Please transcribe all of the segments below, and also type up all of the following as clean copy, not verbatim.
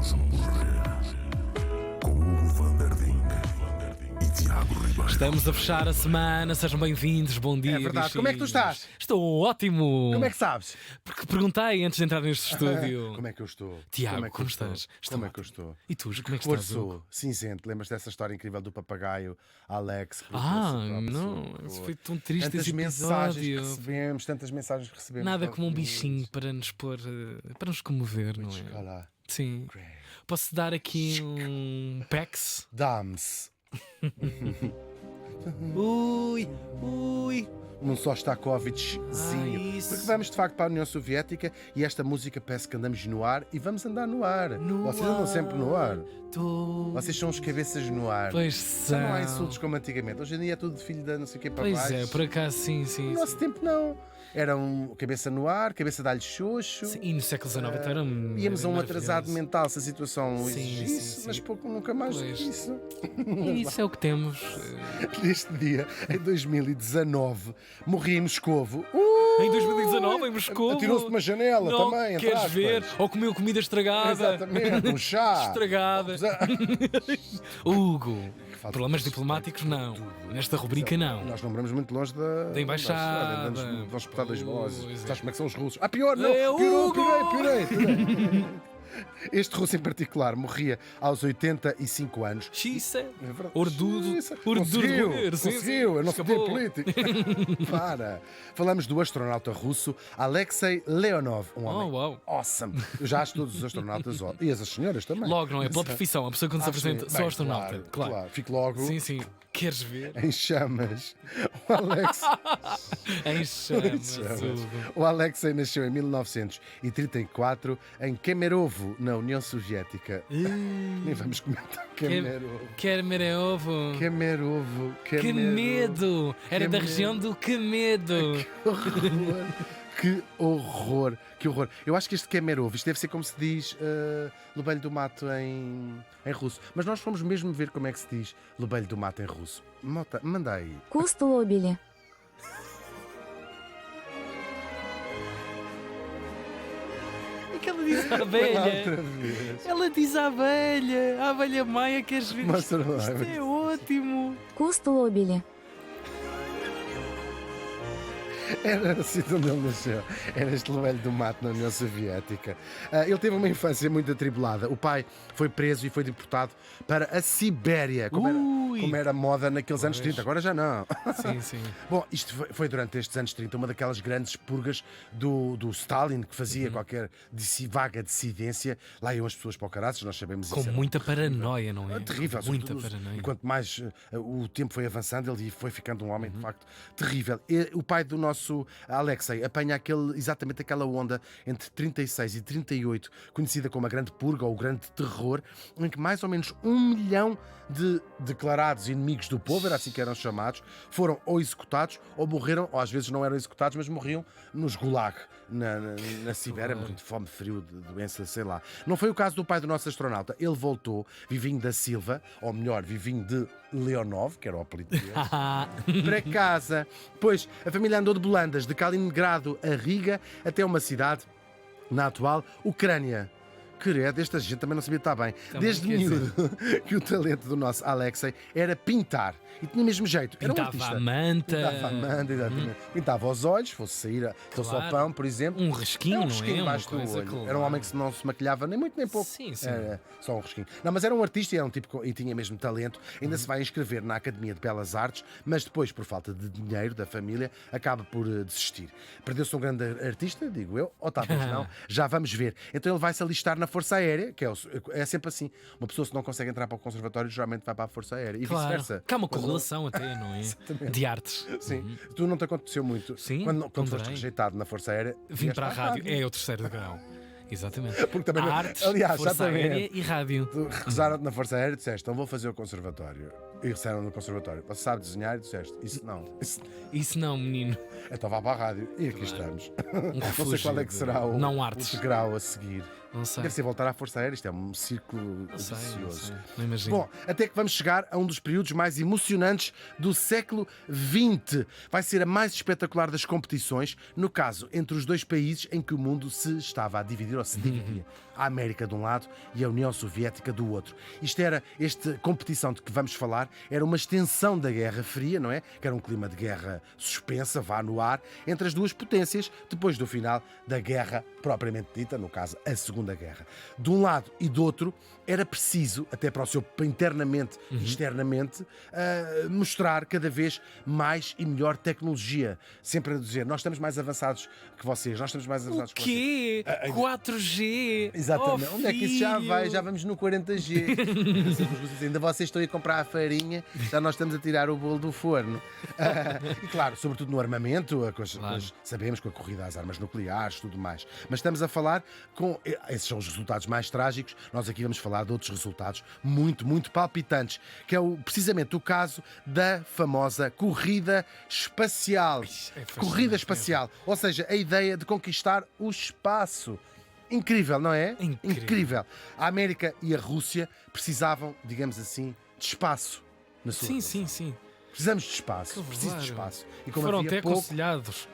Vamos morrer com Hugo Van der Ding e Tiago Ribeiro. Estamos a fechar a semana, sejam bem-vindos, bom dia. É verdade. Como é que tu estás? Estou ótimo. Como é que sabes? Porque perguntei antes de entrar neste estúdio. Como é que eu estou? Tiago, como estás? Como é que eu estou? E tu, como é que Cor estás? Hugo? sou cinzento. Lembras dessa história incrível do papagaio Alex? Não, isso foi tão triste Tantas esse mensagens que episódio. recebemos, tantas mensagens que recebemos. Nada como um bichinho para nos pôr, para nos comover, não Olha é? lá. Sim. Posso dar aqui um pex? Dá-me-se. Ui. Um Sostakovich-zinho. isso. Porque vamos de facto para a União Soviética e esta música parece que andamos no ar e vamos andar no ar. Vocês andam sempre no ar. Vocês são os cabeças no ar. Pois Já não há são. insultos como antigamente. Hoje em dia é tudo filho da não sei o que para Pois baixo. é, por acaso sim. No nosso tempo não. Era um cabeça no ar, cabeça de alho xoxo. Sim, e no século XIX então era Íamos a um maravilhoso. atrasado mental se a situação Sim, exigisse, sim. mas pouco nunca mais do Pois. que isso. E isso é o que temos. Neste dia, em 2019, morri em Moscovo. Em 2019, em Moscou. Atirou-se de uma janela Não também, entre queres aspas. ver? Ou comeu comida estragada. Exatamente, um chá. Estragada. Hugo, falta problemas de diplomáticos não. tudo. Nesta rubrica não. Nós não moramos muito longe da embaixada. Vamos espetar dois vozes. Pois é. Sabes como é que são os russos? Pior, não! É, Piorou, Hugo! piorei. Este russo em particular morria aos 85 anos. Xiça. É verdade. Ordudo. Isso. Ordudo de Conseguiu, morrer. Sim, conseguiu. Eu não sou Escapou. político. Para. Falamos do astronauta russo Alexei Leonov. Um homem uau. awesome. Eu já acho todos os astronautas e as senhoras também. Logo, não é? Pela profissão. A pessoa quando se Acho apresenta, que- sou bem, astronauta. Claro. Fico logo Sim. Queres ver? em chamas. O Alex... Em chamas, chamas. Hugo. O Alexei nasceu em 1934 em Kemerovo, na União Soviética. Nem vamos comentar Kemerovo. Kemerovo. Kemerovo. Que medo! Era da medo. região do que medo! Que horror, que horror. Eu acho que este Kemerovo, isto deve ser como se diz Lobelho do Mato em russo. Mas nós fomos mesmo ver como é que se diz Lobelho do Mato em russo. Mota, manda aí. Куст лобели. É que ela diz à abelha! Outra vez. Ela diz à abelha Maia, queres ver? Mostra lá. Isto é ótimo! Куст лобели. Era assim onde ele nasceu. Era este Lobelho do Mato na União Soviética. Ele teve uma infância muito atribulada. O pai foi preso e foi deportado para a Sibéria, como era moda naqueles anos 30. Agora já não. Sim. Bom, isto foi durante estes anos 30 uma daquelas grandes purgas do Stalin, que fazia qualquer vaga dissidência. Lá iam as pessoas para o caraças, nós sabemos Com isso. muita paranoia, não é? É terrível, Muita sobretudo, paranoia. E quanto mais o tempo foi avançando, ele foi ficando um homem, de facto, terrível. E o pai do nosso Alexei apanha exatamente aquela onda entre 36 e 38, conhecida como a Grande Purga ou o Grande Terror, em que mais ou menos 1 milhão de declarados inimigos do povo, era assim que eram chamados, foram ou executados ou morreram, ou às vezes não eram executados, mas morriam nos gulag, na Sibéria, morrendo de fome, frio, de doença, sei lá. Não foi o caso do pai do nosso astronauta. Ele voltou, vivinho da Silva, ou melhor, vivinho de Leonov, que era o apelido dele, para casa. Pois a família andou de Bolandas, de Kaliningrado a Riga, até uma cidade na atual Ucrânia. Credo, esta gente também não sabia estar bem. Também Desde quer miúdo que o talento do nosso Alexei era pintar. E tinha o mesmo jeito. Era um Pintava artista. a manta. Pintava a manta, exatamente. Pintava os olhos, fosse sair, fosse ao Claro. pão, por exemplo. Um resquinho, Era um não risquinho é? Uma embaixo do coisa olho. claro. Era um homem que não se maquilhava nem muito nem pouco. Sim. Era só um risquinho. Não, mas era um artista e era um tipo e tinha mesmo talento. Ainda se vai inscrever na Academia de Belas Artes, mas depois, por falta de dinheiro da família, acaba por desistir. Perdeu-se um grande artista, digo eu, ou talvez não. Já vamos ver. Então ele vai-se alistar na Força Aérea, que é sempre assim. Uma pessoa, se não consegue entrar para o conservatório, geralmente vai para a Força Aérea. E Claro. vice-versa. Que há uma Quando- correlação até, não é? De artes. Sim. Tu não te aconteceu muito. Sim, Quando foste ponderei. rejeitado na Força Aérea, Vim vieste para a rádio. É o terceiro grau. Exatamente. Porque também não- Artes, aliás, Força exatamente. Aérea e rádio. Tu recusaram-te na Força Aérea e disseste, então vou fazer o conservatório. E recebem no conservatório. Você sabe desenhar e disseste, isso não. Isso não, menino. Então vá para a rádio. E aqui estamos. Não sei refúgio qual é que será o, não artes. o degrau a seguir. Não sei. Deve ser voltar à Força Aérea, isto é um círculo Não sei. vicioso. Não imagino. Bom, até que vamos chegar a um dos períodos mais emocionantes do século XX. Vai ser a mais espetacular das competições, no caso, entre os dois países em que o mundo se estava a dividir ou se dividia. a América de um lado e a União Soviética do outro. Esta competição de que vamos falar era uma extensão da Guerra Fria, não é? Que era um clima de guerra suspensa, vá no ar, entre as duas potências, depois do final da guerra propriamente dita, no caso, a Segunda Guerra. De um lado e do outro, era preciso, até para o seu internamente e externamente, mostrar cada vez mais e melhor tecnologia. Sempre a dizer, nós estamos mais avançados que vocês, nós estamos mais avançados que vocês. Quê? 4G? Exatamente. Oh, Onde é que isso já filho? vai? Já vamos no 40G. Ainda vocês estão a comprar a farinha, já nós estamos a tirar o bolo do forno. E claro, sobretudo no armamento, sabemos com a corrida às armas nucleares, tudo mais. Mas estamos a falar esses são os resultados mais trágicos. Nós aqui vamos falar de outros resultados muito, muito palpitantes, que é precisamente o caso da famosa corrida espacial. Corrida espacial. Ou seja, a ideia de conquistar o espaço. Incrível, não é? Incrível. A América e a Rússia precisavam, digamos assim, de espaço na sua relação. Sim. Precisamos de espaço. Que Preciso de vário. espaço. E como Foram havia até pouco, aconselhados.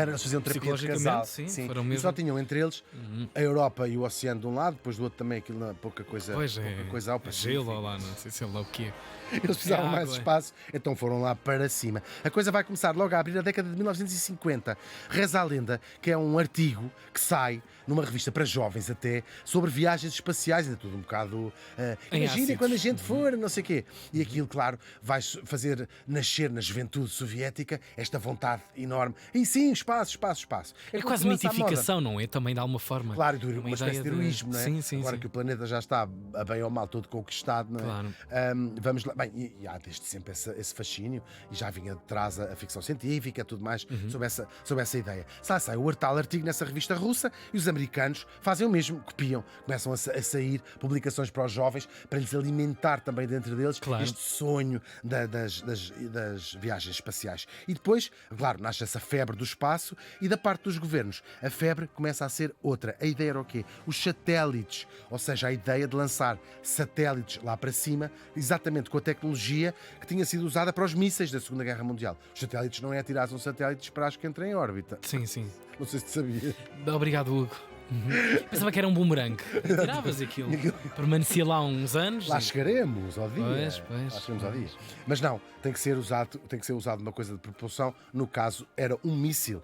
eles faziam terapia de casal. Sim, foram E mesmo. só tinham entre eles a Europa e o oceano de um lado, depois do outro também aquilo, pouca coisa, Pois pouca é, coisa ao Pacífico. gelo lá, não sei se é lá o quê. Eles precisavam mais água. espaço, então foram lá para cima. A coisa vai começar logo a abrir a década de 1950. Reza a lenda que é um artigo que sai numa revista para jovens até, sobre viagens espaciais, ainda tudo um bocado... imaginem ácidos. quando a gente for, não sei o quê. E aquilo, claro, vai fazer nascer na juventude soviética esta vontade enorme. E sim, espaço. É como quase se lança a moda. mitificação, não é? Também de alguma forma. Claro, Uma uma espécie de ideia heroísmo, não é? Sim. Agora que o planeta já está, a bem ou mal, todo conquistado, não é? Claro. Vamos lá. Bem, e há desde sempre esse fascínio, e já vinha de trás a ficção científica, tudo mais, sobre essa ideia. Sai o tal artigo nessa revista russa, e os americanos fazem o mesmo, copiam. Começam a sair publicações para os jovens, para lhes alimentar também dentro deles Claro. este sonho das viagens espaciais. E depois, claro, nasce essa febre do espaço, e da parte dos governos, a febre começa a ser outra. A ideia era o quê? Os satélites, ou seja, a ideia de lançar satélites lá para cima, exatamente com a tecnologia que tinha sido usada para os mísseis da Segunda Guerra Mundial. Os satélites não é atirar um satélite e esperar que entre em órbita. Sim. Não sei se sabia. Obrigado, Hugo. Pensava que era um bumerangue. Tiravas aquilo. Permanecia lá uns anos. Lá chegaremos ao dia. Pois. Lá chegaremos ao dia. Mas não, tem que ser usado uma coisa de propulsão. No caso, era um míssil.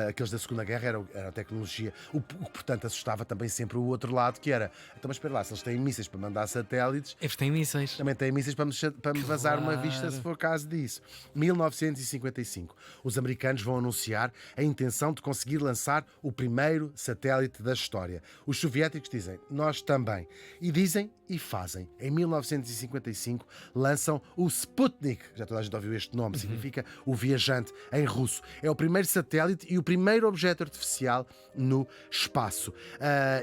Aqueles da Segunda Guerra era a tecnologia. O que, portanto, assustava também sempre o outro lado, que era, então, mas espera lá, se eles têm mísseis para mandar satélites, Eles têm mísseis. também têm mísseis para me vazar uma vista, se for caso disso. 1955. Os americanos vão anunciar a intenção de conseguir lançar o primeiro satélite da história. Os soviéticos dizem, nós também. E dizem e fazem. Em 1955 lançam o Sputnik, já toda a gente ouviu este nome, significa o viajante em russo. É o primeiro satélite e o primeiro objeto artificial no espaço.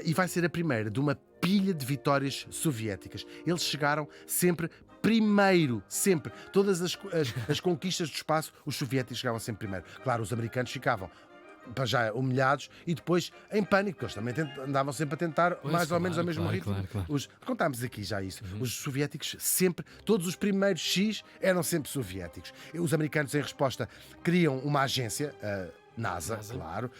E vai ser a primeira de uma pilha de vitórias soviéticas. Eles chegaram sempre primeiro, sempre. Todas as conquistas do espaço, os soviéticos chegavam sempre primeiro. Claro, os americanos ficavam para já humilhados e depois em pânico, porque eles também andavam sempre a tentar mais ou menos ao mesmo ritmo. Claro. Contámos aqui já isso. Os soviéticos sempre, todos os primeiros X eram sempre soviéticos. Os americanos, em resposta, criam uma agência, NASA, claro,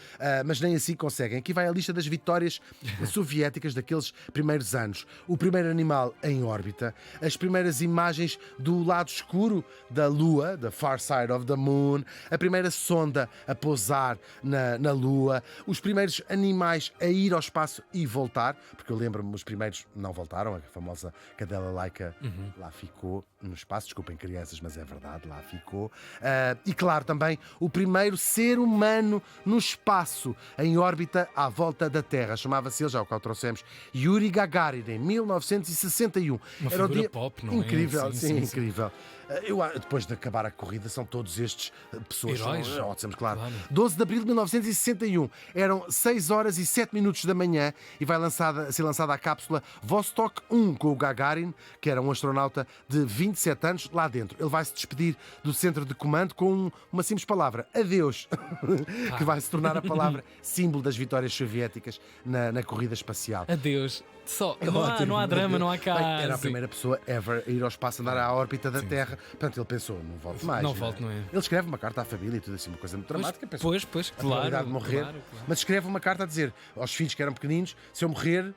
mas nem assim conseguem. Aqui vai a lista das vitórias soviéticas daqueles primeiros anos. O primeiro animal em órbita, as primeiras imagens do lado escuro da Lua, da Far Side of the Moon, a primeira sonda a pousar na Lua, os primeiros animais a ir ao espaço e voltar, porque eu lembro-me, os primeiros não voltaram, a famosa cadela laica lá ficou no espaço, desculpem crianças, mas é verdade, lá ficou. E claro, também o primeiro ser humano no espaço, em órbita à volta da Terra. Chamava-se ele, já o qual trouxemos, Yuri Gagarin, em 1961. Uma Era figura pop, não é? incrível, Sim. Incrível. Depois de acabar a corrida, são todos estes pessoas. Heróis. Ótimos, claro. 12 de abril de 1961. Eram 6 horas e 7 minutos da manhã e vai ser lançada a cápsula Vostok 1 com o Gagarin, que era um astronauta de 27 anos lá dentro. Ele vai se despedir do centro de comando com uma simples palavra: adeus, que vai se tornar a palavra símbolo das vitórias soviéticas na corrida espacial. Adeus. Só, não há drama, não há caso. Bem, era a primeira pessoa ever a ir ao espaço, andar à órbita da Terra. Portanto, ele pensou: não volto mais. Não volto, não é? Ele escreve uma carta à família e tudo assim, uma coisa muito dramática. Pensou, Pois, a claro. probabilidade de morrer. Claro. Mas escreve uma carta a dizer aos filhos que eram pequeninos: se eu morrer,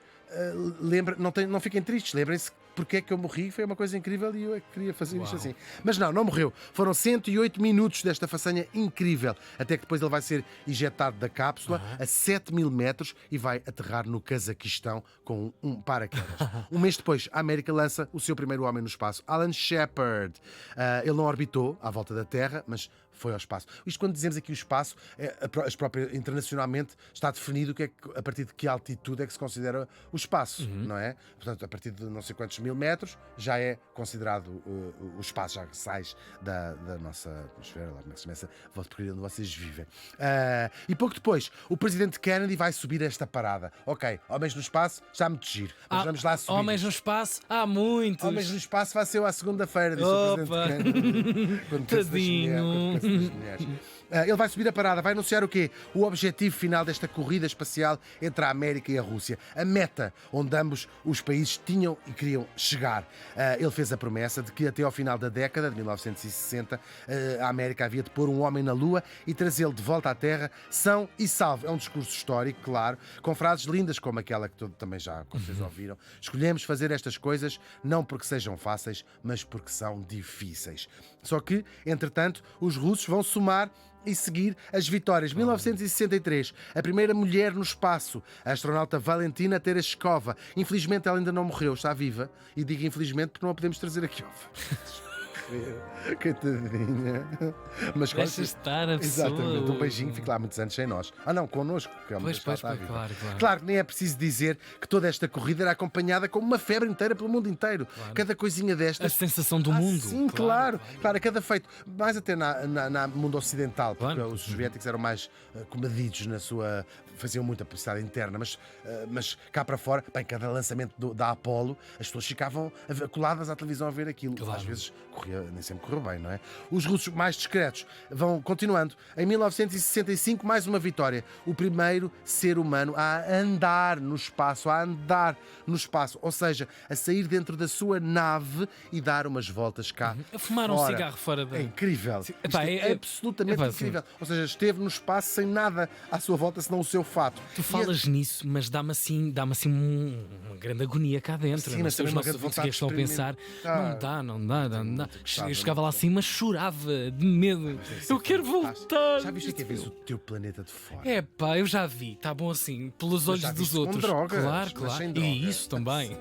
não fiquem tristes, lembrem-se porque é que eu morri, foi uma coisa incrível e eu é que queria fazer isto assim. Mas não morreu. Foram 108 minutos desta façanha incrível, até que depois ele vai ser ejetado da cápsula a 7.000 metros e vai aterrar no Cazaquistão com um paraquedas. Um mês depois, a América lança o seu primeiro homem no espaço, Alan Shepard. Ele não orbitou à volta da Terra, mas foi ao espaço. Isto quando dizemos aqui o espaço, internacionalmente está definido a partir de que altitude é que se considera o espaço, não é? Portanto, a partir de não sei quantos mil metros já é considerado o espaço, já sais da nossa atmosfera, lá como é que se chama essa volta por onde vocês vivem. E pouco depois, o presidente Kennedy vai subir esta parada. Ok, homens no espaço, já muito giro. Mas vamos lá subir. Homens no espaço, há muitos. Homens no espaço vai ser à segunda-feira, disse o presidente Kennedy. Quando pensa nas Tadinho. mulheres. Ele vai subir a parada, vai anunciar o quê? O objetivo final desta corrida espacial entre a América e a Rússia. A meta onde ambos os países tinham e queriam chegar. Ele fez a promessa de que até ao final da década de 1960 a América havia de pôr um homem na Lua e trazê-lo de volta à Terra são e salvo. É um discurso histórico, claro, com frases lindas como aquela que também já vocês ouviram. Escolhemos fazer estas coisas não porque sejam fáceis, mas porque são difíceis. Só que, entretanto, os russos vão somar e seguir as vitórias. 1963, a primeira mulher no espaço, a astronauta Valentina Tereshkova. Infelizmente ela ainda não morreu, está viva. E digo infelizmente porque não a podemos trazer aqui ao coitadinha. Mas Deixa estar a pessoa. Exatamente, um beijinho, fica lá muitos anos sem nós. Não, connosco, que é Pois, claro. Claro que nem é preciso dizer que toda esta corrida era acompanhada com uma febre inteira pelo mundo inteiro. Claro. Cada coisinha destas. A sensação do mundo. Sim, claro. A cada feito. Mais até no mundo ocidental, porque os soviéticos eram mais comedidos na sua. Faziam muita publicidade interna, mas cá para fora, bem, cada lançamento da Apollo, as pessoas ficavam coladas à televisão a ver aquilo. Claro. Às vezes nem sempre correu bem, não é? Os russos mais discretos vão continuando. Em 1965, mais uma vitória. O primeiro ser humano a andar no espaço, ou seja, a sair dentro da sua nave e dar umas voltas cá. A fumar fora. um cigarro fora da. É incrível. Epá, é absolutamente incrível. Ou seja, esteve no espaço sem nada à sua volta, senão o seu fato. Tu falas nisso, mas dá-me assim uma grande agonia cá dentro. Sim, mas sei os também uma nossos grande ouvintes vontade que estão a pensar. Não dá. Eu chegava lá assim, mas chorava de medo. Eu quero voltar. Já viste que vês o teu planeta de fora? É pá, eu já vi. Está bom assim, pelos olhos já dos viste com outros. drogas, Claro. mas sem E drogas. isso também.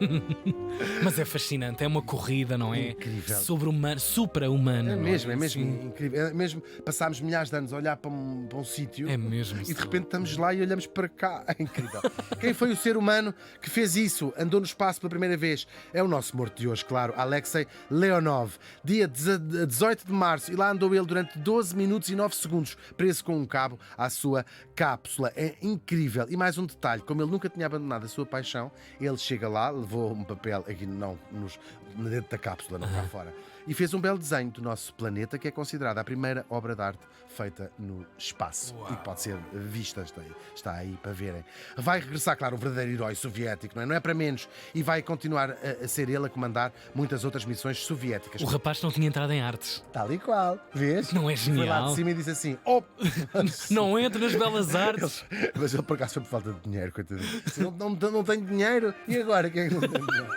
Mas é fascinante, é uma corrida, não é? Incrível. Sobre-humana, supra-humana. É não mesmo Sim. incrível. É mesmo passámos milhares de anos a olhar para um sítio É mesmo. e de repente estamos lá e olhamos para cá. É incrível. Quem foi o ser humano que fez isso? Andou no espaço pela primeira vez? É o nosso morto de hoje, claro, Alexei Leonov. Dia 18 de março, e lá andou ele durante 12 minutos e 9 segundos, preso com um cabo à sua cápsula. É incrível. E mais um detalhe, como ele nunca tinha abandonado a sua paixão, ele chega lá, levou um papel aqui dentro da cápsula, não cá fora, e fez um belo desenho do nosso planeta, que é considerada a primeira obra de arte feita no espaço. E que pode ser vista, está aí para verem. Vai regressar, claro, o verdadeiro herói soviético, não é para menos, e vai continuar a ser ele a comandar muitas outras missões soviéticas. O rapaz não tinha entrado em artes. Tal e qual, vês? Não é Foi lá genial? de cima e disse assim: oh! Não entra nas belas artes. Mas ele por acaso foi por falta de dinheiro, coitadinho. Não tenho dinheiro, e agora quem é que não tem dinheiro?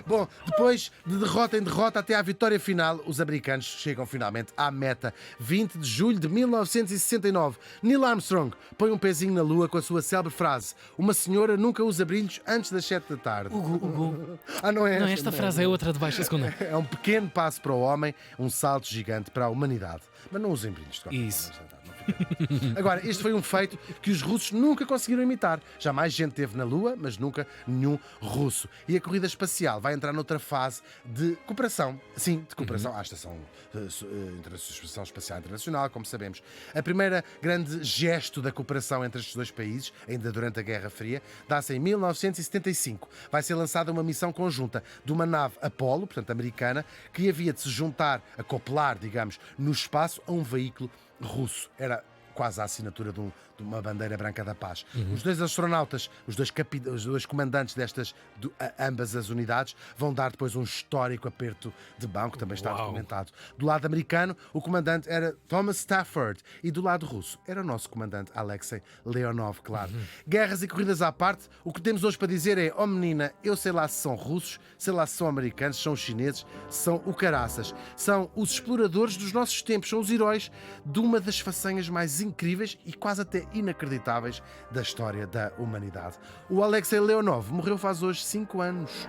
Bom, depois de derrota em derrota até à vitória final, os americanos chegam finalmente à meta. 20 de julho de 1969. Neil Armstrong põe um pezinho na Lua com a sua célebre frase: uma senhora nunca usa brilhos antes das 7 da tarde. Hugo. Não é Não, esta esta frase é outra de baixo a segunda. É um pequeno passo para o homem, um salto gigante para a humanidade. Mas não usem brilhos de qualquer Isso. forma, não Agora, este foi um feito que os russos nunca conseguiram imitar. Jamais gente esteve na Lua, mas nunca nenhum russo. E a corrida espacial vai entrar noutra fase de cooperação. Sim, de cooperação à Estação Espacial Internacional, como sabemos. A primeira grande gesto da cooperação entre estes dois países, ainda durante a Guerra Fria, dá-se em 1975. Vai ser lançada uma missão conjunta de uma nave Apollo, portanto americana, que havia de se juntar, acoplar, digamos, no espaço a um veículo russo. Era quase a assinatura de uma bandeira branca da paz. Os dois astronautas, os dois comandantes destas, ambas as unidades, vão dar depois um histórico aperto de mão, que também está documentado. Do lado americano, o comandante era Thomas Stafford e do lado russo era o nosso comandante Alexei Leonov, claro. Guerras e corridas à parte, o que temos hoje para dizer é: oh menina, eu sei lá se são russos, sei lá se são americanos, se são chineses, são o caraças. São os exploradores dos nossos tempos, são os heróis de uma das façanhas mais incríveis e quase até inacreditáveis da história da humanidade. O Alexei Leonov morreu faz hoje 5 anos.